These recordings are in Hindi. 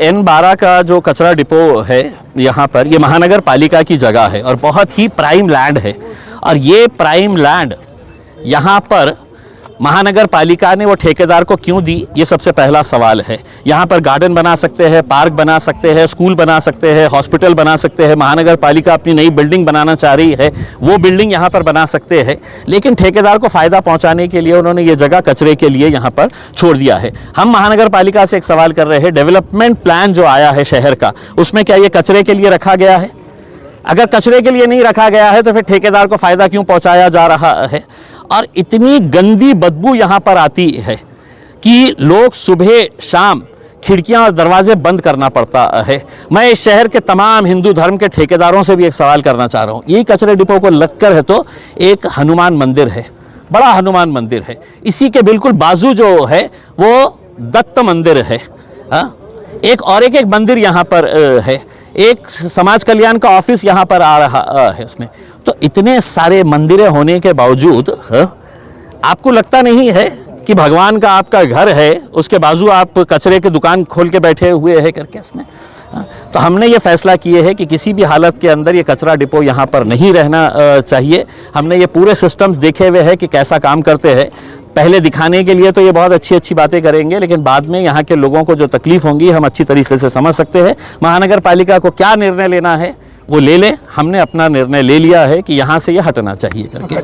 N12 का जो कचरा डिपो है यहाँ पर, ये महानगर पालिका की जगह है और बहुत ही प्राइम लैंड है। और ये प्राइम लैंड यहाँ पर महानगर पालिका ने वो ठेकेदार को क्यों दी, ये सबसे पहला सवाल है। यहाँ पर गार्डन बना सकते हैं, पार्क बना सकते हैं, स्कूल बना सकते हैं, हॉस्पिटल बना सकते हैं। महानगर पालिका अपनी नई बिल्डिंग बनाना चाह रही है, वो बिल्डिंग यहाँ पर बना सकते हैं। लेकिन ठेकेदार को फ़ायदा पहुँचाने के लिए उन्होंने ये जगह कचरे के लिए यहाँ पर छोड़ दिया है। हम महानगर पालिका से एक सवाल कर रहे हैं, डेवलपमेंट प्लान जो आया है शहर का, उसमें क्या ये कचरे के लिए रखा गया है? अगर कचरे के लिए नहीं रखा गया है तो फिर ठेकेदार को फ़ायदा क्यों पहुँचाया जा रहा है? और इतनी गंदी बदबू यहाँ पर आती है कि लोग सुबह शाम खिड़कियाँ और दरवाजे बंद करना पड़ता है। मैं इस शहर के तमाम हिंदू धर्म के ठेकेदारों से भी एक सवाल करना चाह रहा हूँ। यही कचरे डिपो को लगकर है तो एक हनुमान मंदिर है, बड़ा हनुमान मंदिर है, इसी के बिल्कुल बाजू जो है वो दत्त मंदिर है, एक मंदिर यहाँ पर है, एक समाज कल्याण का ऑफिस यहाँ पर आ रहा है उसमें। तो इतने सारे मंदिरें होने के बावजूद आपको लगता नहीं है कि भगवान का आपका घर है, उसके बाजू आप कचरे की दुकान खोल के बैठे हुए हैं करके इसमें। तो हमने ये फैसला किए है कि किसी भी हालत के अंदर ये कचरा डिपो यहाँ पर नहीं रहना चाहिए। हमने ये पूरे सिस्टम्स देखे हुए हैं कि कैसा काम करते हैं। पहले दिखाने के लिए तो ये बहुत अच्छी अच्छी बातें करेंगे, लेकिन बाद में यहाँ के लोगों को जो तकलीफ होंगी हम अच्छी तरीके से समझ सकते हैं। महानगर पालिका को क्या निर्णय लेना है वो ले ले, हमने अपना निर्णय ले लिया है कि यहाँ से ये हटना चाहिए करके।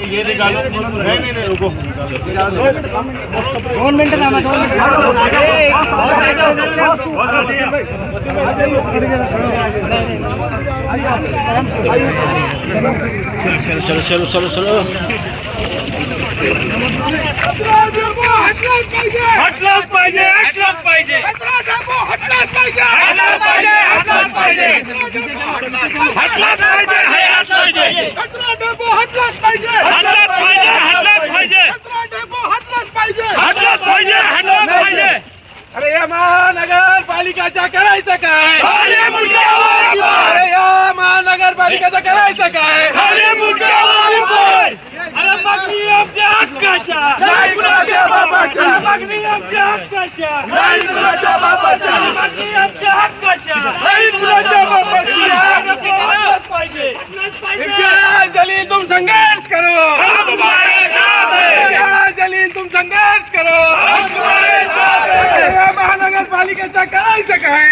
ये निकालो, नहीं रुको, 2 मिनट नाम, 2 मिनट। चलो हटलाच पाहिजे अरे या महानगर पालिकाच्या करायचं काय? अरे या महानगर पालिकाचं करायचं काय? अरे मागणी आमच्या हक्काच्या, नाही कुणाच्या बापाच्या, मागणी आमच्या हक्काच्या, नाही कुणाच्या बापाच्या, मागणी आमच्या हक्काच्या, नाही कुणाच्या बापाची. इम्तियाज जलील तुम संघर्ष करो, हम तुम्हारे साथ हैं. इम्तियाज जलील तुम संघर्ष करो, हम तुम्हारे साथ हैं. महानगर पालिकेचा करायचं काय?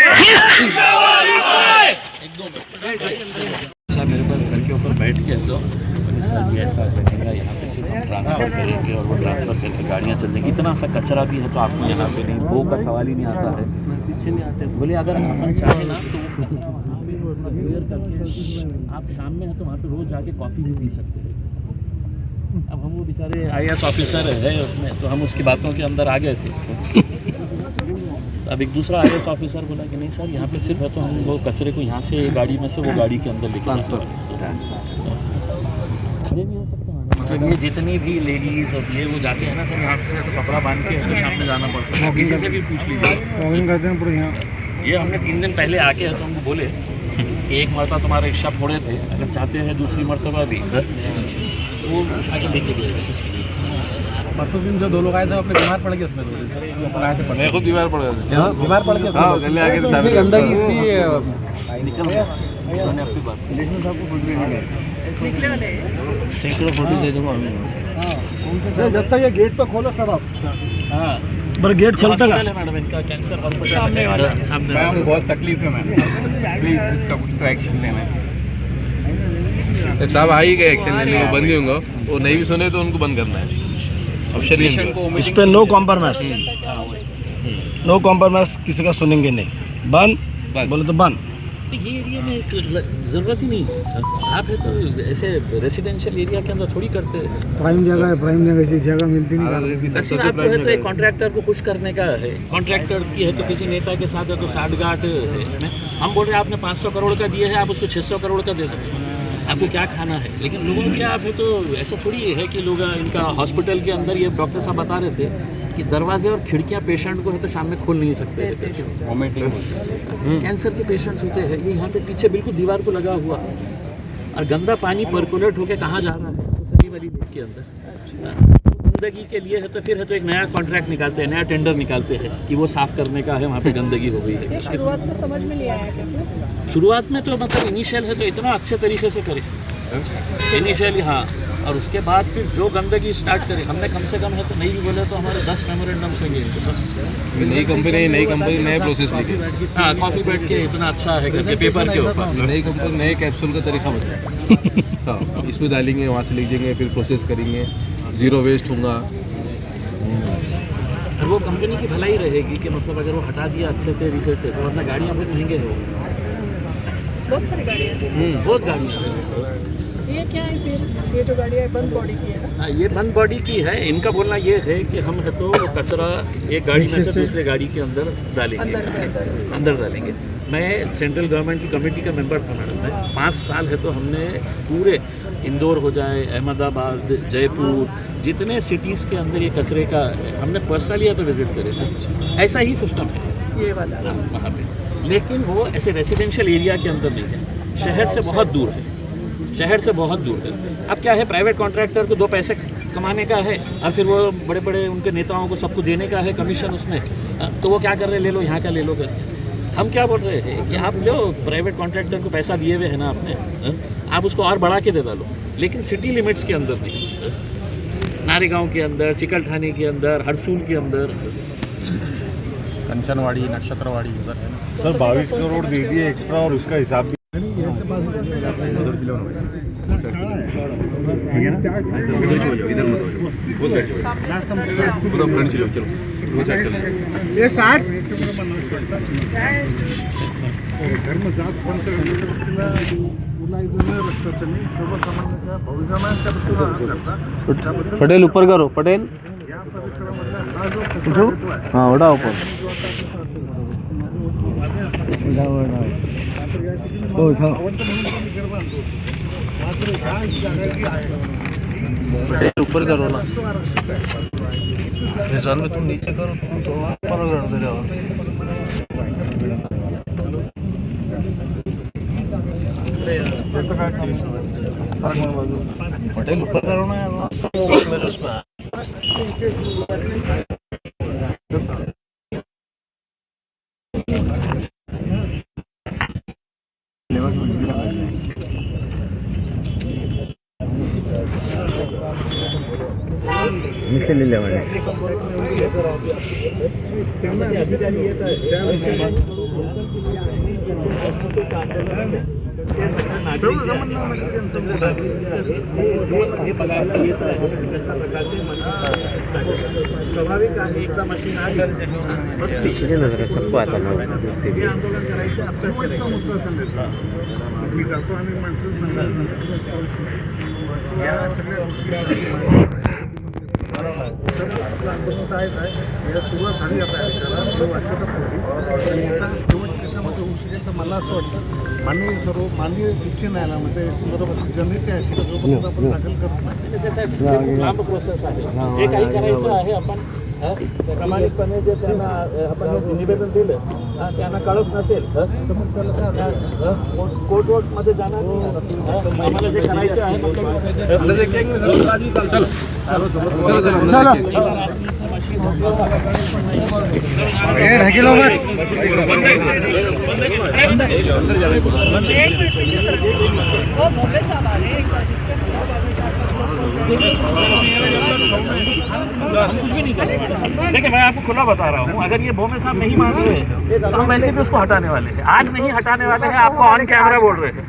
मेरे पास घर के ऊपर बैठ गया तो सर ये ऐसा करेगा, यहाँ पे सिर्फ हम ट्रांसफ़र करेंगे और वो ट्रांसफ़र करके गाड़ियाँ चल देंगी। इतना सा कचरा भी है तो आपको यहाँ पे नहीं, वो का सवाल ही नहीं आता है, पीछे नहीं आते। बोले अगर हम चाहें ना तो क्लियर करके आप शाम में है तो वहाँ पे रोज़ जाके कॉफ़ी भी पी सकते हैं। अब हम वो बेचारे IAS ऑफिसर है उसमें, तो हम उसकी बातों के अंदर आ गए थे। अब एक दूसरा IAS ऑफिसर बोला कि नहीं सर यहाँ पे सिर्फ है तो हम वो कचरे को यहाँ से गाड़ी में से वो गाड़ी के अंदर लेके खड़े नहीं हो सकते। मतलब ये जितनी भी लेडीज़ और ये वो जाते हैं ना सर, यहाँ से तो कपड़ा बांध के उसको सामने जाना पड़ता है, किसी से भी पूछ लीजिए। ये हमने 3 दिन पहले आके तो हमको बोले कि एक मरतबा तुम्हारा रिक्शा फोड़े थे, अगर चाहते हैं दूसरी मरतबा भी वो आगे लेके गए। परसों दिन जो 2 लोग आए थे अपने बीमार पड़ गए उसमें, मैं खुद बीमार पड़ गया था। बीमार पड़ गया गंदगी निकल मैंने अपनी बात सैकड़ों फोटो दे दूँगा जब तक ये गेट तो खोलो सब आप। हाँ पर गेट खोलता है मैडम, इनका कैंसर हॉस्पिटल सामने मैम, बहुत तकलीफ है मैम, प्लीज़ इसका कुछ तो एक्शन लेना चाहिए। साहब आ ही गए एक्शन लेने को, बंद ही होंगे वो, नहीं भी सुने तो उनको बंद करना है। अब शरीर को इस पे नो कॉम्प्रोमाइज, नो कॉम्प्रोमाइज, किसी का सुनेंगे नहीं। बंद बोले तो बंद। ये एरिया में एक ज़रूरत ही नहीं है। आप है तो ऐसे रेसिडेंशियल एरिया के अंदर थोड़ी करते हैं। प्राइम जगह है, प्राइम जगह ऐसी जगह मिलती नहीं। ऐसे आपको है तो एक कॉन्ट्रैक्टर को खुश करने का है, कॉन्ट्रैक्टर की है तो किसी नेता के साथ है तो साठगांठ है इसमें। हम बोल रहे हैं आपने 500 करोड़ का दिए है, आप उसको 600 करोड़ का दे दो, आपको क्या खाना है। लेकिन लोगों के आप है तो ऐसा थोड़ी है कि लोग इनका हॉस्पिटल के अंदर, ये डॉक्टर साहब बता रहे थे कि दरवाजे और खिड़कियां पेशेंट को है तो सामने खोल नहीं सकते हैं। कैंसर के पेशेंट्स होते हैं, ये यहाँ पे पीछे बिल्कुल दीवार को लगा हुआ और गंदा पानी पर्कुलेट होकर कहाँ जा रहा है तो सभी वाली लेक के अंदर गंदगी के लिए है तो फिर है तो एक नया कॉन्ट्रैक्ट निकालते हैं, नया टेंडर निकालते हैं कि वो साफ़ करने का है, वहाँ पे गंदगी हो गई है। शुरुआत में समझ में नहीं आया क्या? शुरुआत में तो मतलब इनिशियल है तो इतना अच्छे तरीके से करे इनिशियली, हाँ, और उसके बाद फिर जो गंदगी स्टार्ट करे, हमने कम से कम है तो नहीं भी बोले तो हमारे 10 मेमोरेंडम्स होंगे इनके पास। नई कंपनी नए प्रोसेस लिखे। हाँ, कॉफ़ी बैठ के इतना अच्छा है करके पेपर के ऊपर नई कंपनी नए कैप्सूल का तरीका बताया। हाँ, इसमें डालेंगे, वहाँ से लीजिएंगे, फिर प्रोसेस करेंगे, ज़ीरो वेस्ट होगा। और वो कंपनी की भलाई रहेगी कि मतलब अगर वो हटा दिया अच्छे तरीके से तो वरना गाड़ियाँ बहुत महंगे हो, बहुत सारी गाड़ियाँ हैं। बहुत गाड़ियाँ हैं। ये क्या है फिर? ये जो गाड़ियाँ बंद बॉडी की है ना? हाँ, ये बंद बॉडी की है। इनका बोलना ये है कि हम है तो कचरा एक गाड़ी में से दूसरे गाड़ी के अंदर डालेंगे, अंदर डालेंगे। मैं सेंट्रल गवर्नमेंट की कमेटी का मेंबर था मैडम। मैं 5 साल है तो हमने पूरे इंदौर हो जाए, अहमदाबाद, जयपुर, जितने सिटीज़ के अंदर ये कचरे का हमने पर्सनली या तो विजिट करे थे। ऐसा ही सिस्टम है ये वाला वहाँ पे, लेकिन वो ऐसे रेसिडेंशियल एरिया के अंदर नहीं है, शहर से बहुत दूर है, शहर से बहुत दूर है। अब क्या है, प्राइवेट कॉन्ट्रैक्टर को 2 पैसे कमाने का है और फिर वो बड़े बड़े उनके नेताओं को सबको देने का है कमीशन उसमें, तो वो क्या कर रहे हैं, ले लो यहाँ का ले लो करके। हम क्या बोल रहे हैं कि आप लो, प्राइवेट कॉन्ट्रैक्टर को पैसा दिए हुए है ना आपने, आप उसको और बढ़ा के दे डालो, लेकिन सिटी लिमिट्स के अंदर नहीं। नारेगांव के अंदर, चिकलठानी के अंदर, हरसूल के अंदर, कंचनवाड़ी, नक्षत्रवाड़ी उधर है ना सर। 22 करोड़ दे दिए एक्स्ट्रा और उसका हिसाब भी पटेल ऊपर करो, पटेल हाँ उठा ऊपर। ऊपर करो ना, निशान में तुम नीचे करो, तुम तो ऊपर कर दे रहे हो। पटेल ऊपर करो ना यार, उसमें नीचे ले लेवाने स्वाभाविक आहे, एकदा मशीन आली पिछले नजर सबको आता ना हे आंदोलन करायचं मी जातो आणि माणसं या सगळ्या आंदोलन आहेच आहे, याला सुरुवात झाली आता त्याला 2 वर्षापूर्वी। त्याच्यामध्ये होऊ शकेल तर मला असं वाटतं माननीय उच्च न्यायालयामध्ये संदर्भात जनहित आहे त्याच्यासोबत आपण दाखल करत नाही। लांब प्रोसेस आहे, जे काही करायचं आहे आपण प्रामाणिकपणे जे त्यांना आपण निवेदन दिलं त्यांना कळत नसेल तर मग त्याला कोर्टमध्ये जाणार नाही। आम्हाला जे करायचं आहे देखिए, मैं आपको खुला बता रहा हूँ, अगर ये भोमे साहब नहीं मान रहे तो हम वैसे भी उसको हटाने वाले हैं। आज नहीं हटाने वाले हैं, आपको ऑन कैमरा बोल रहे हैं।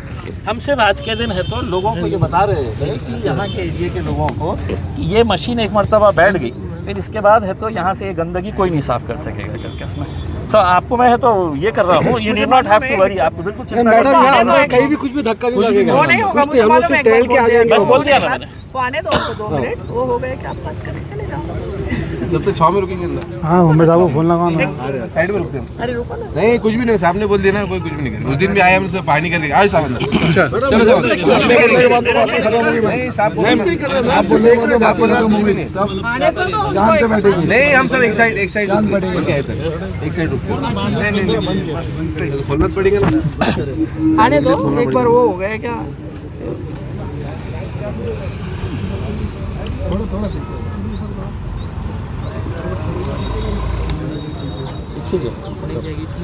हम सिर्फ आज के दिन है तो लोगों को ये बता रहे हैं कि यहाँ के एरिए के लोगों को कि ये मशीन एक मरतबा बैठ गई, फिर इसके बाद है तो यहाँ से ये गंदगी कोई नहीं साफ कर सकेगा करके उसमें। तो आपको मैं है तो ये कर रहा हूँ, you need not have to worry, आपको बिल्कुल कहीं भी कुछ भी धक्का नहीं लगेगा, वो नहीं होगा, मुझे मालूम है। बस बोल दिया ना मैंने। वो आने दो 2 मिनट, वो हो गए कि आप बात करके चले जाओ। जब तक 6 में रुकेंगे अंदर। हाँ मुंबई साहब को फोन लगाओ ना। साइड में रुकते हैं। अरे रुको ना। नहीं कुछ भी नहीं, साहब ने बोल दिया ना, कोई कुछ भी नहीं करे। उस दिन भी आए हम सब पानी करके आज साहब अंदर। अच्छा चलो साहब नहीं साहब आप बोले आपको ना मूवी नहीं सब आने तो शांत से बैठेंगे। नहीं, हम सब एक साइड एक साइड रुकते हैं, एक साइड रुकते हैं। नहीं खोलना पड़ेगा ना। आने दो, एक बार वो हो गया क्या?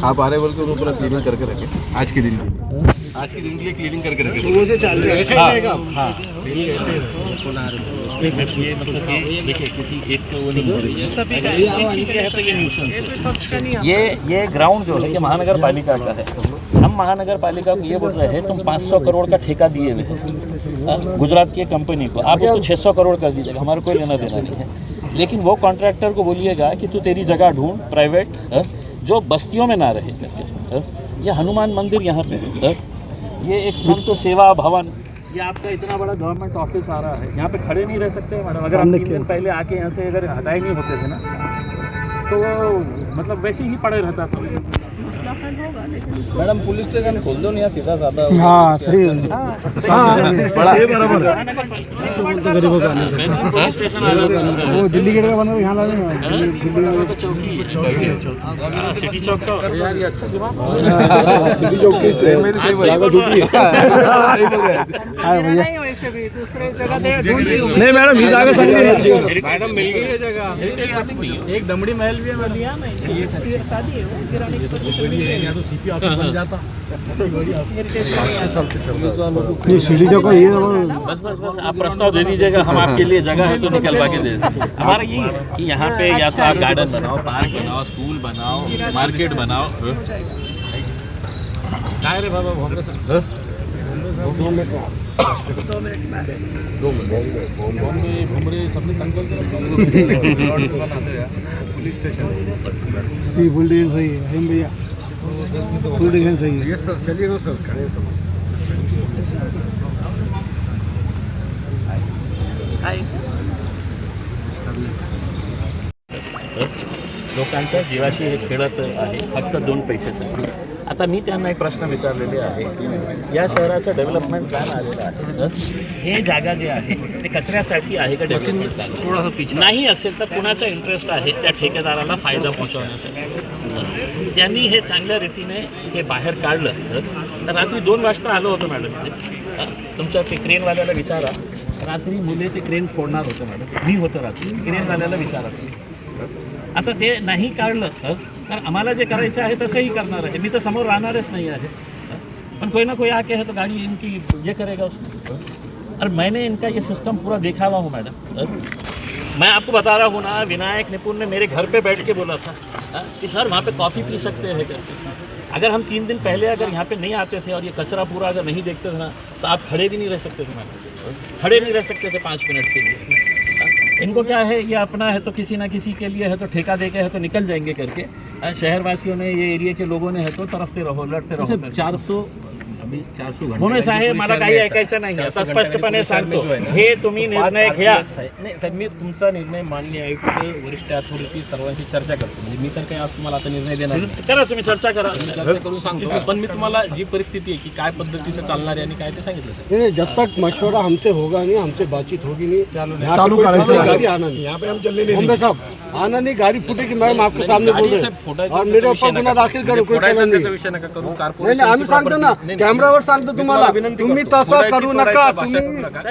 आप आ रहे बोल के उनको पूरा क्लीनिंग करके रखे आज के दिन के लिए क्लीनिंग करके रखे। तो वो से चल रहा है ऐसे ही रहेगा। हाँ ये ग्राउंड जो है ये महानगर पालिका का है। हम महानगर पालिका को ये बोल रहे हैं तुम 500 करोड़ का ठेका दिए हुए हैं गुजरात की कंपनी को, आप उसको 600 करोड़ कर दीजिएगा, हमारा कोई लेना देना नहीं है। लेकिन वो कॉन्ट्रैक्टर को बोलिएगा कि तू तेरी जगह ढूंढ प्राइवेट जो बस्तियों में ना रहे करके। ये हनुमान मंदिर यहाँ पे ये एक संत सेवा भवन, ये आपका इतना बड़ा गवर्नमेंट ऑफिस आ रहा है, यहाँ पे खड़े नहीं रह सकते मैडम। अगर हम 3 दिन पहले आके यहाँ से अगर हटाए नहीं होते थे ना तो मतलब वैसे ही पड़े रहता था। मसला हल होगा, लेकिन उसको मैडम पुलिस स्टेशन खोल दो नहीं सीधा साधा। हाँ सही है। बड़ा ये बराबर है। गरीबों का पुलिस स्टेशन आ रहा था वो दिल्ली गेट का बना यहाँ ला देंगे। वो तो चौकी है, सिटी चौक का यार ये अच्छा सिटी चौक की मेरी सही बोल मेरा नहीं वैसे भी दूसरे जगह दे ढूंढती हूँ। नहीं मैडम ये जगह सही है। मैडम मिल गई है जगह। एक दमड़ी महल भी है। लिया मैं ये शादी है वो गिराने की परमिशन मिली है। यहाँ तो सीपी ऑफिस बन जाता। ये सिटी चौक का ये बस आप प्रस्ताव दे दीजिएगा, हम आपके लिए जगह है तो निकलवा के दे देंगे। हमारा ये है कि यहाँ पे या तो आप गार्डन बनाओ, पार्क बनाओ, स्कूल बनाओ, मार्केट बनाओ। काय रे बाबा घुमड़े सबने तंग पुलिस स्टेशन ये बिल्डिंग सही है हम भैया, बिल्डिंग सही है। यस सर, चलिए ना सर, खड़े सब। लोकांच्या जीवाशी हे खेळत आहे फक्त 2 पैशासाठी। आता मी त्यांना एक प्रश्न विचारलेले आहे, या शहराचं डेव्हलपमेंट प्लॅन आलेलं आहे, हे जागा जे आहे ते कचऱ्यासाठी आहे का डेव्हलपमेंट प्लॅन नाही असेल तर कुणाचा इंटरेस्ट आहे त्या ठेकेदाराला फायदा पोहोचवण्यासाठी? त्यांनी हे चांगल्या रीतीने ते बाहेर काढलं तर रात्री 2 वाजता आलो होतो मॅडम इथे। तुमच्या ते क्रेनवाल्याला विचारा, रात्री मुले ते क्रेन फोडणार होतं मॅडम, मी होतं रात्री, क्रेनवाल्याला विचारा तुम्ही। आता ते नाही काढलं तर आम्हाला जे करायचं आहे तसंही करणार आहे, मी तर समोर राहणारच नाही आहे। पण कोई ना कोई आके है तो गाड़ी इनकी ये करेगा उसको। और मैंने इनका ये सिस्टम पूरा देखा हुआ हूँ मैडम। मैं आपको बता रहा हूँ ना, विनायक निपुण ने मेरे घर पे बैठ के बोला था कि सर वहाँ पे कॉफ़ी पी सकते हैं करके। अगर हम 3 दिन पहले अगर यहाँ पे नहीं आते थे और ये कचरा पूरा अगर नहीं देखते थे ना तो आप खड़े भी नहीं रह सकते थे मैडम, खड़े नहीं रह सकते थे 5 मिनट के लिए। इनको क्या है, ये अपना है तो किसी ना किसी के लिए है तो ठेका दे के है तो निकल जाएंगे करके। शहरवासियों ने, ये एरिया के लोगों ने है तो तरसते रहो, लढते रहो। 400 भूमे साहेब मला काही ऐकायचं नाही, आता स्पष्टपणे सांगतो, हे तुम्ही निर्णय घ्या। नाही साहेब, मी तुमचा निर्णय मान्य आयुक्त, वरिष्ठ अथॉरिटी सर्वांशी चर्चा करतो। म्हणजे मी तर काही आज तुम्हाला आता निर्णय देणार नाही, करा तुम्ही चर्चा करा, चर्चा करून सांगतो। पण मी तुम्हाला जी परिस्थिती आहे की काय पद्धतीचं चालणार आहे आणि काय ते सांगितलं सर। जब तक मशवरा हमसे होगा नहीं, हमसे बातचीत होगी नहीं, चालू करायचं गाड़ी आना नहीं। यहाँ पे हम चलने नहीं देंगे साहब, आना नहीं, गाड़ी फूटेगी। मैडम आपके सामने बोल रहे हैं और मेरे ऊपर गुन्हा दाखल करो, कोई प्रॉब्लेम नहीं। विषय नका करू, नाही आम्ही सांगतो ना, कॅमेरावर सांगतो तुम्हाला, तुम्ही तसं करू नका। तुम्ही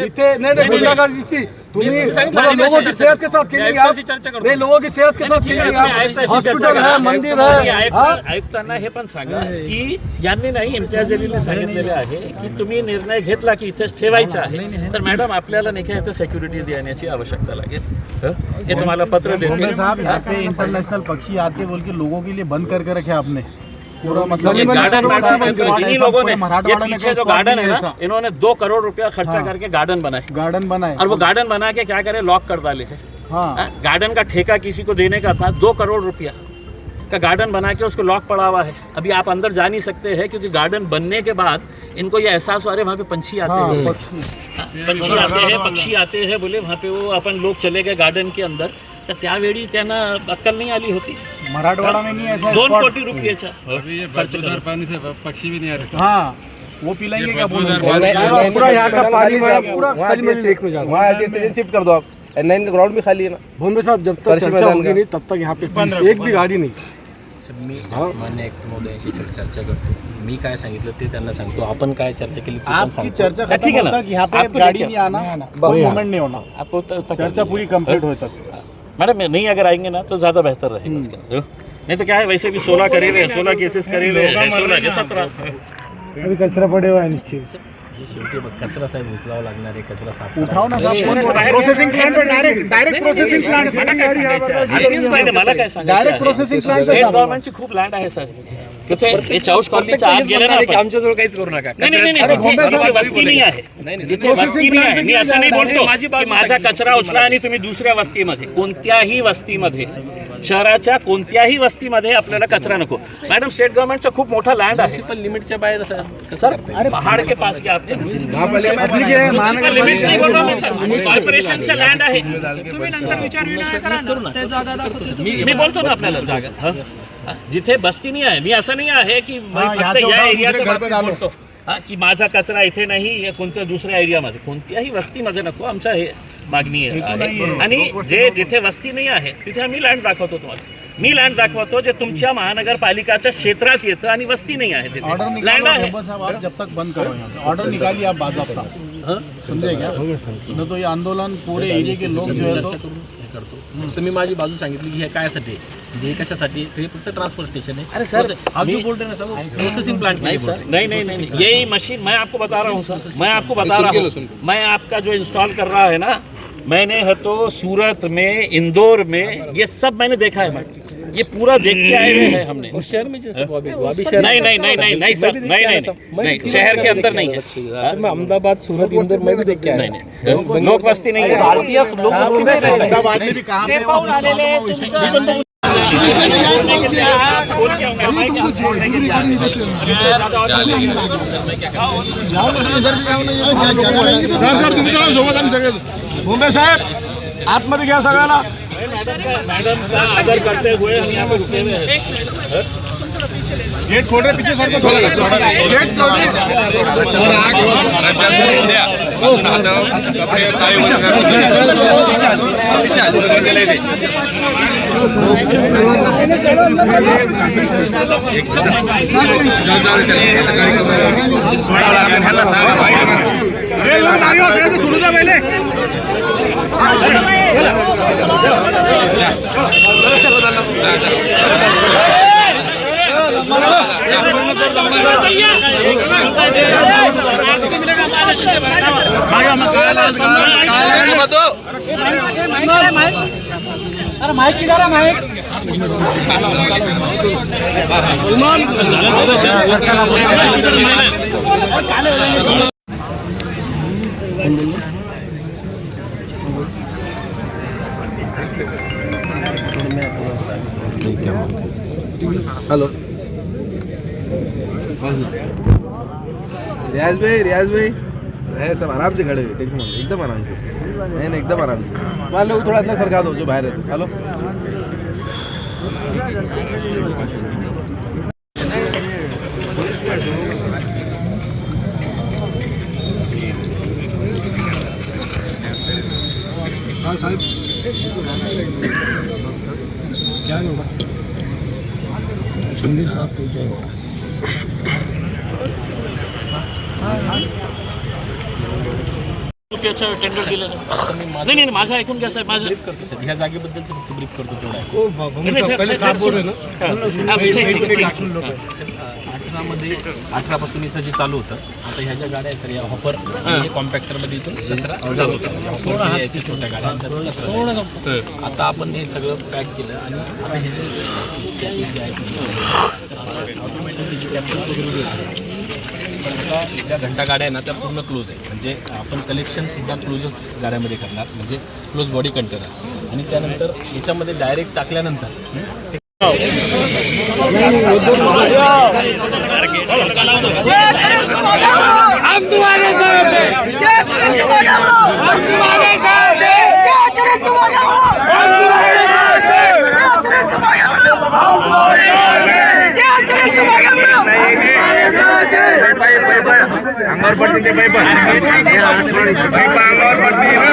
इथे नाही गुन्हेगार दिसती, तुम्ही लोगों की सेहत के साथ खेलेंगे आप, नहीं लोगों की सेहत के साथ खेलेंगे आप। हॉस्पिटल है, मंदिर है। आयुक्तांना हे पण सांगा की यांनी नाही, इम्तियाज जलीलने सांगितलेले आहे की तुम्ही निर्णय घेतला की इथेच ठेवायचं आहे तर मॅडम आपल्याला नाही का इथे सिक्युरिटी देण्याची आवश्यकता लागेल। हे तुम्हाला पत्र देते साहब, यहाँ पे इंटरनेशनल पक्षी आते बोल के लोगों के लिए बंद करके रखे आपने पूरा, मतलब ये गार्डन इन्हीं लोगों ने, ये पीछे जो गार्डन है ना, इन्होंने 2 करोड़ रुपया खर्चा करके गार्डन बनाए और वो गार्डन बना के क्या करे, लॉक कर डाले है। गार्डन का ठेका किसी को देने का था, 2 करोड़ रुपया का गार्डन बना के उसको लॉक पड़ा हुआ है। अभी आप अंदर जा नहीं सकते हैं क्योंकि गार्डन बनने के बाद इनको ये एहसास हो रहा है वहाँ पे पंछी आते हैं, पंछी आते हैं, पक्षी आते हैं, बोले वहाँ पे वो अपन लोग चले गए गार्डन के अंदर तर त्यावेळी त्यांना अक्कल नाही आली होती. मराठवाड़ा में नहीं ऐसा 2 spot। कोटी रुपयाचा खर्च करून. पानी से पक्षी भी नहीं आ रहे हाँ वो पिलाएंगे क्या बोल पूरा यहाँ का पानी पूरा खाली में वहाँ शिफ्ट कर दो आप. N9 का ग्राउंड भी खाली है ना. भोंबे साहब जब तक चर्चा होगी नहीं तब तक यहाँ पे एक भी गाड़ी नाही. मी मान्य आयुक्त महोदयांशी चर्चा करतो. मी काय सांगितलं ते त्यांना सांगतो. आपण काय चर्चा केली ते पण सांगतो. चर्चा ठीक है ना. कि यहाँ पे आपको गाड़ी लेके- नहीं आना, कोई मूवमेंट नहीं होना. आपको चर्चा पूरी कंप्लीट हो सकती. मैडम नहीं अगर आएंगे ना तो ज़्यादा बेहतर रहेगा उसका. नहीं तो क्या है, वैसे भी 16 करे हुए 16 केसेस करे हुए 16 के 17. अभी कचरा पड़े हुआ है नीचे. शेवटी बघ, कचरा साहेब उचलावा लागणार आहे. कचरा साफ उठाव ना processing plant direct processing plant मला काय सांगायचं डायरेक्ट प्रोसेसिंग प्लांट स्टेट गव्हर्नमेंटची खूप लँड आहे सर. तिथे चौश कॉलनीचा आत गेलं ना आपण. आमच्याजवळ काहीच करू नका. नाही नाही नाही, जिथे वस्ती नाही आहे, जिथे वस्ती नाही आहे, मी असं नाही बोलतो की माझा कचरा उचला आणि तुम्ही दुसऱ्या वस्तीमध्ये, कोणत्याही वस्तीमध्ये, शहराच्या कोणत्याही वस्तीमध्ये आपल्याला कचरा नको. मॅडम स्टेट गव्हर्नमेंटचा खूप मोठा लँड आहे. पण लिमिटच्या बाहेर सर पहाड़ के पास क्या आपने लिमिट्स नहीं बोल रहा मैं सर. कॉर्पोरेशनचा लँड आहे. तुम्ही नंतर विचार करा ना, ते जागा दाखवतो. मी बोलतो ना आपल्याला जागा. हं? जिथे बस्ती नाही आहे, मी असं नाही आहे की फक्त या एरियाच्या बाबतीत बोलतो की माझा कचरा इथे नाही या कोणत्या दुसऱ्या एरियामध्ये, कोणत्याही वस्तीमध्ये नको. आमचा हे मागणी आहे. आणि जे जिथे वस्ती नाही आहे तिथे आम्ही लँड दाखवतो तुम्हाला. मी लँड दाखवतो जे तुमच्या महानगरपालिकाच्या क्षेत्रात येतं आणि वस्ती नाही आहे तिथे लँड आहे. आप जब तक बंद करो यहाँ पे ऑर्डर निकालिए आप बाज़ाब्ता. समझे क्या? न तो ये आंदोलन पूरे एरिया के लोग जो है तो करतो. तर मी माझी बाजू सांगितली की हे कायसाठी आहे, म्हणजे कशासाठी, ते फक्त ट्रान्सपोर्ट स्टेशन आहे. अरे सर, आप जो बोल रहे हैं ना सर, प्रोसेसिंग प्लांट नहीं सर, नहीं नहीं नहीं, यही मशीन मैं आपको बता रहा हूँ सर, मैं आपको बता रहा हूँ. मैं आपका जो इंस्टॉल कर रहा है ना, मैंने है तो सूरत में, इंदौर में, ये सब मैंने देखा है. ये पूरा देख के आए हुए हैं हमने. शहर में जैसे नहीं नहीं नहीं नहीं नहीं सर, नहीं नहीं नहीं, शहर के अंदर नहीं है. मैं अहमदाबाद, सूरत, इंदौर में भी देख के आया. नहीं नहीं, लोक वस्ती नहीं है. भारतीय लोक अहमदाबाद में भी कहाँ पे सर तुमच्या सोबत आम्ही सगळे. मुंबई साहेब आतमध्ये घ्या सगळ्यांना. मैडम का आदर करते हुए हम यहाँ पे रुके हुए हैं. गेट खोल रहे पीछे सर को थोड़ा गेट खोल छोड़ दो पहले. अरे माइक किधर है माइक? हेलो रियाज भाई है सब आराम से खड़े हुए, टेंशन मत लो, एकदम आराम से. नहीं नहीं एकदम आराम से. मान लो थोड़ा अंदर सरका दो जो बाहर है. हेलो हाँ साहब क्या होगा संदेश आपको जाएगा. रुपयाचं टेंडर दिलं नाही नाही, माझं ऐकून घ्या साहेब. माझं ब्रीफ करतो सर, ह्या जागेबद्दलचं फक्त ब्रीफ करतो तेवढा आहे. मध्ये 18 पासून इथं जे चालू होतं, आता ह्या ज्या गाड्या आहेत सर, या हॉपर कॉम्पॅक्टरमध्ये इथून 17 चालू होतं. याच्या छोट्या गाड्या आणतात. आता आपण हे सगळं पॅक केलं आणि आता हे जे ऑटोमॅटिकली जी कॅप्चर वगैरे आता ज्या घंटा गाड्या आहे ना त्या पूर्ण क्लोज आहे. म्हणजे आपण कलेक्शनसुद्धा क्लोजच गाड्यामध्ये करणार, म्हणजे क्लोज बॉडी कंटेनर. आणि त्यानंतर याच्यामध्ये डायरेक्ट टाकल्यानंतर हम तुम्हारे साथ हैं. अंगावर पडते ते पाईप अंगावर पडते ना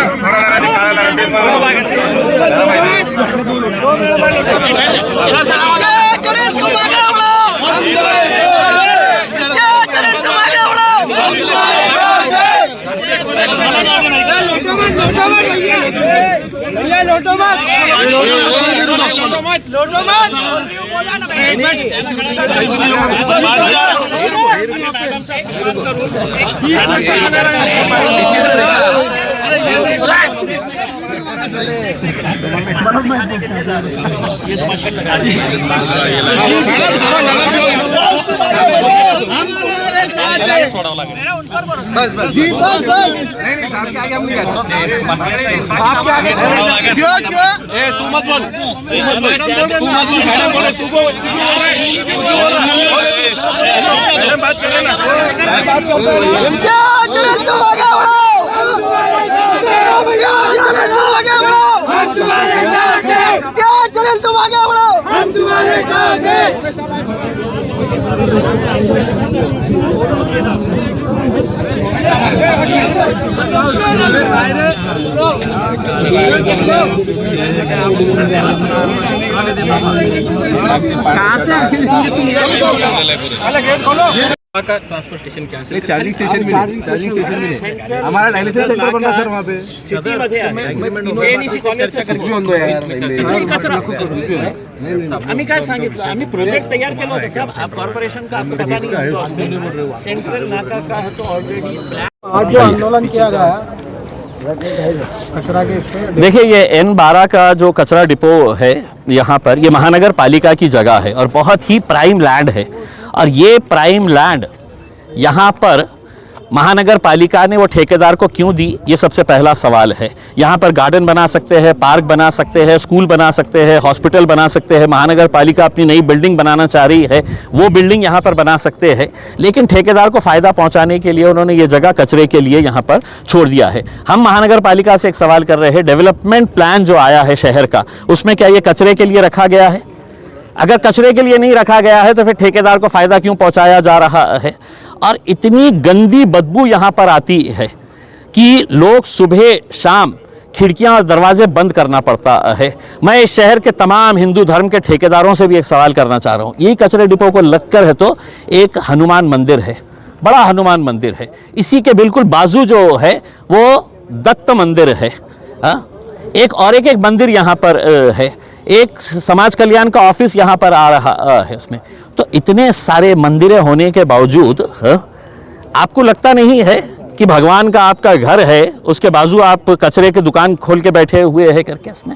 तू मत बोल बात कर ना ट्रांसपोर्टेशन कैंसिल चार्जिंग स्टेशन भी नहीं हमारा डायलिसिस सेंटर बनना सर वहाँ पे आम्ही काय सांगितलं आम्ही प्रोजेक्ट तयार केला होता साहेब आप कॉर्पोरेशन का आपको पता नहीं सेंट्रल नाका का है तो ऑलरेडी आज जो आंदोलन किया गया कचरा के इस पे देखिए, ये N12 का जो कचरा डिपो है यहाँ पर, ये महानगर पालिका की जगह है और बहुत ही प्राइम लैंड है। और ये प्राइम लैंड यहाँ पर महानगर पालिका ने वो ठेकेदार को क्यों दी, ये सबसे पहला सवाल है। यहाँ पर गार्डन बना सकते हैं, पार्क बना सकते हैं, स्कूल बना सकते हैं, हॉस्पिटल बना सकते हैं। महानगर पालिका अपनी नई बिल्डिंग बनाना चाह रही है, वो बिल्डिंग यहाँ पर बना सकते हैं। लेकिन ठेकेदार को फ़ायदा पहुँचाने के लिए उन्होंने ये जगह कचरे के लिए यहाँ पर छोड़ दिया है। हम महानगर पालिका से एक सवाल कर रहे हैं, डेवलपमेंट प्लान जो आया है शहर का, उसमें क्या ये कचरे के लिए रखा गया है? अगर कचरे के लिए नहीं रखा गया है तो फिर ठेकेदार को फ़ायदा क्यों पहुंचाया जा रहा है? और इतनी गंदी बदबू यहाँ पर आती है कि लोग सुबह शाम खिड़कियाँ और दरवाजे बंद करना पड़ता है। मैं इस शहर के तमाम हिंदू धर्म के ठेकेदारों से भी एक सवाल करना चाह रहा हूँ। यही कचरे डिपो को लगकर है तो एक हनुमान मंदिर है, बड़ा हनुमान मंदिर है। इसी के बिल्कुल बाजू जो है वो दत्त मंदिर है। एक और एक मंदिर यहाँ पर है, एक समाज कल्याण का ऑफिस यहाँ पर आ रहा है उसमें। तो इतने सारे मंदिरें होने के बावजूद आपको लगता नहीं है कि भगवान का आपका घर है, उसके बाजू आप कचरे की दुकान खोल के बैठे हुए हैं करके इसमें।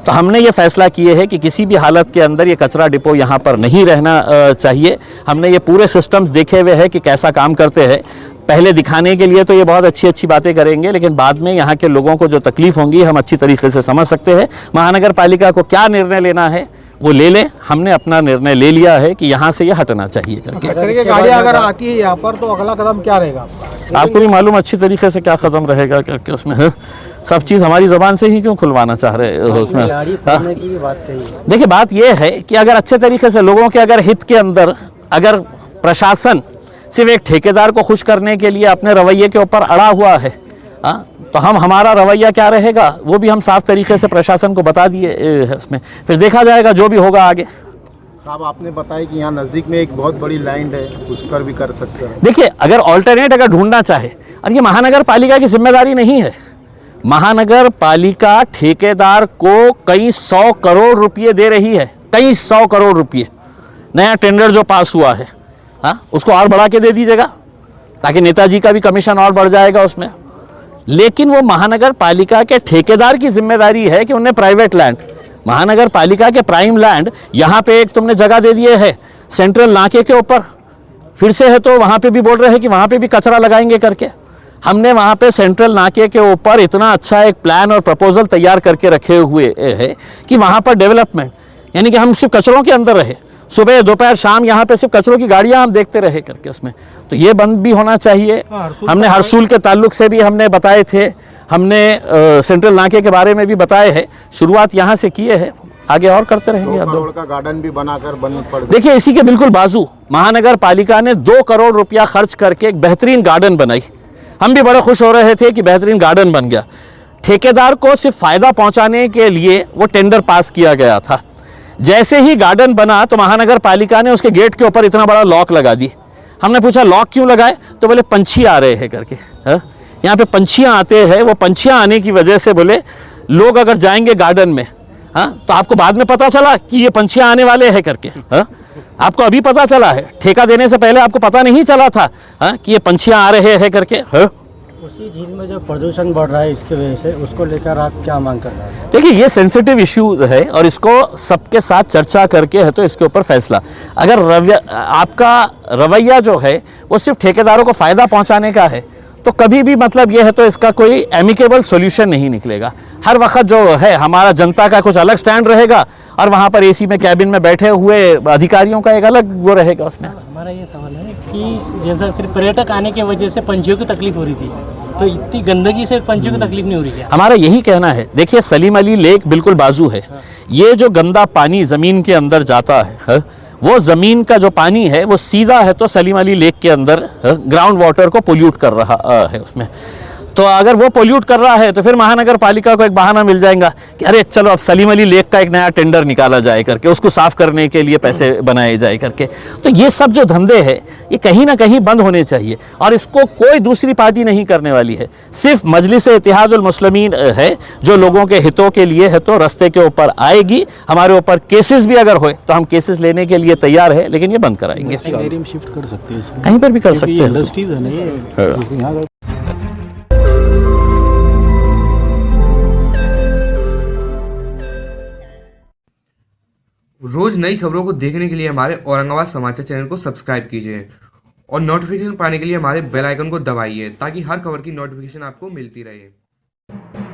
तो हमने ये फैसला किए है कि किसी भी हालत के अंदर ये कचरा डिपो यहाँ पर नहीं रहना चाहिए। हमने ये पूरे सिस्टम्स देखे हुए हैं कि कैसा काम करते हैं। पहले दिखाने के लिए तो ये बहुत अच्छी अच्छी बातें करेंगे, लेकिन बाद में यहाँ के लोगों को जो तकलीफ होंगी हम अच्छी तरीके से समझ सकते हैं। महानगर पालिका को क्या निर्णय लेना है वो ले ले। हमने अपना निर्णय ले लिया है कि यहाँ से ये हटना चाहिए करके। कचरे की गाड़ी अगर आती है यहाँ पर तो अगला कदम क्या रहेगा? आपको भी मालूम अच्छी तरीके से क्या कदम रहेगा करके उसमें। सब चीज़ हमारी ज़बान से ही क्यों खुलवाना चाह रहे हो उसमें? देखिए, बात ये है कि अगर अच्छे तरीके से लोगों के अगर हित के अंदर अगर प्रशासन सिर्फ एक ठेकेदार को खुश करने के लिए अपने रवैये के ऊपर अड़ा हुआ है, तो हमारा रवैया क्या रहेगा वो भी हम साफ तरीके से प्रशासन को बता दिए है उसमें। फिर देखा जाएगा जो भी होगा आगे। साहब, आपने बताया कि यहाँ नज़दीक में एक बहुत बड़ी लैंड है, उस पर भी कर सकते हैं। देखिए, अगर ऑल्टरनेट अगर ढूंढना चाहे, और ये महानगर पालिका की जिम्मेदारी नहीं है। महानगर पालिका ठेकेदार को कई 100 करोड़ रुपये दे रही है, कई 100 करोड़ रुपये। नया टेंडर जो पास हुआ है, उसको और बढ़ा के दे दीजिएगा ताकि नेताजी का भी कमीशन और बढ़ जाएगा उसमें। लेकिन वो महानगर पालिका के ठेकेदार की जिम्मेदारी है कि उन्हें प्राइवेट लैंड, महानगर पालिका के प्राइम लैंड, यहाँ पे एक तुमने जगह दे दिए है सेंट्रल नाके के ऊपर, फिर से है तो वहाँ पे भी बोल रहे हैं कि वहाँ पे भी कचरा लगाएंगे करके। हमने वहाँ पे सेंट्रल नाके के ऊपर इतना अच्छा एक प्लान और प्रपोजल तैयार करके रखे हुए है कि वहाँ पर डेवलपमेंट, यानी कि हम सिर्फ कचरों के अंदर रहे, सुबह दोपहर शाम यहाँ पे सिर्फ कचरों की गाड़ियाँ हम देखते रहे करके उसमें। तो ये बंद भी होना चाहिए। हमने हरसूल के ताल्लुक से भी हमने बताए थे, हमने सेंट्रल नाके के बारे में भी बताए हैं, शुरुआत यहाँ से किए हैं, आगे और करते रहेंगे। 2 करोड़ का गार्डन भी बनाकर बन पड़ गया। देखिए इसी के बिल्कुल बाजू महानगर पालिका ने 2 करोड़ रुपया खर्च करके एक बेहतरीन गार्डन बनाई। हम भी बड़े खुश हो रहे थे कि बेहतरीन गार्डन बन गया। ठेकेदार को सिर्फ फ़ायदा पहुंचाने के लिए वो टेंडर पास किया गया था। जैसे ही गार्डन बना तो महानगर पालिका ने उसके गेट के ऊपर इतना बड़ा लॉक लगा दी। हमने पूछा लॉक क्यों लगाए, तो बोले पंछी आ रहे हैं करके। यहाँ पे पंछियाँ आते हैं, वो पंछियाँ आने की वजह से बोले लोग अगर जाएंगे गार्डन में तो आपको बाद में पता चला कि ये पंछियाँ आने वाले हैं करके। आपको अभी पता चला है, ठेका देने से पहले आपको पता नहीं चला था कि ये पंछियाँ आ रहे हैं करके। उसी झील में जो प्रदूषण बढ़ रहा है इसके वजह से, उसको लेकर आप क्या मांग कर रहे हैं? देखिए ये सेंसिटिव इश्यू है और इसको सबके साथ चर्चा करके है तो इसके ऊपर फैसला। अगर आपका रवैया जो है वो सिर्फ ठेकेदारों को फ़ायदा पहुंचाने का है तो कभी भी मतलब ये है तो इसका कोई एमिकेबल सॉल्यूशन नहीं निकलेगा। हर वक्त जो है हमारा जनता का कुछ अलग स्टैंड रहेगा और वहाँ पर एसी में कैबिन में बैठे हुए अधिकारियों का एक अलग वो रहेगा उसमें। हमारा ये सवाल है कि जैसा सिर्फ पर्यटक आने की वजह से पंछियों की तकलीफ हो रही थी, तो इतनी गंदगी से पंछियों की तकलीफ नहीं हो रही है? हमारा यही कहना है। देखिए सलीम अली लेक बिल्कुल बाजू है। ये जो गंदा पानी ज़मीन के अंदर जाता है वो ज़मीन का जो पानी है वो सीधा है तो सलीम अली लेक के अंदर ग्राउंड वाटर को पोल्यूट कर रहा है उसमें। तो अगर वो पोल्यूट कर रहा है तो फिर महानगर पालिका को एक बहाना मिल जाएगा कि अरे चलो अब सलीम अली लेक का एक नया टेंडर निकाला जाए करके, उसको साफ करने के लिए पैसे बनाए जाए करके। तो ये सब जो धंधे हैं ये कहीं ना कहीं बंद होने चाहिए और इसको कोई दूसरी पार्टी नहीं करने वाली है। सिर्फ मजलिस इत्तेहादुल मुस्लिमीन है जो लोगों के हितों के लिए है तो रास्ते के ऊपर आएगी। हमारे ऊपर केसेस भी अगर होए तो हम केसेस लेने के लिए तैयार है, लेकिन ये बंद कराएंगे। शिफ्ट कर सकते हैं, कहीं पर भी कर सकते हैं। इंडस्ट्रीज है ना ये। रोज नई खबरों को देखने के लिए हमारे औरंगाबाद समाचार चैनल को सब्सक्राइब कीजिए और नोटिफिकेशन पाने के लिए हमारे बेल आइकन को दबाइए ताकि हर खबर की नोटिफिकेशन आपको मिलती रहे।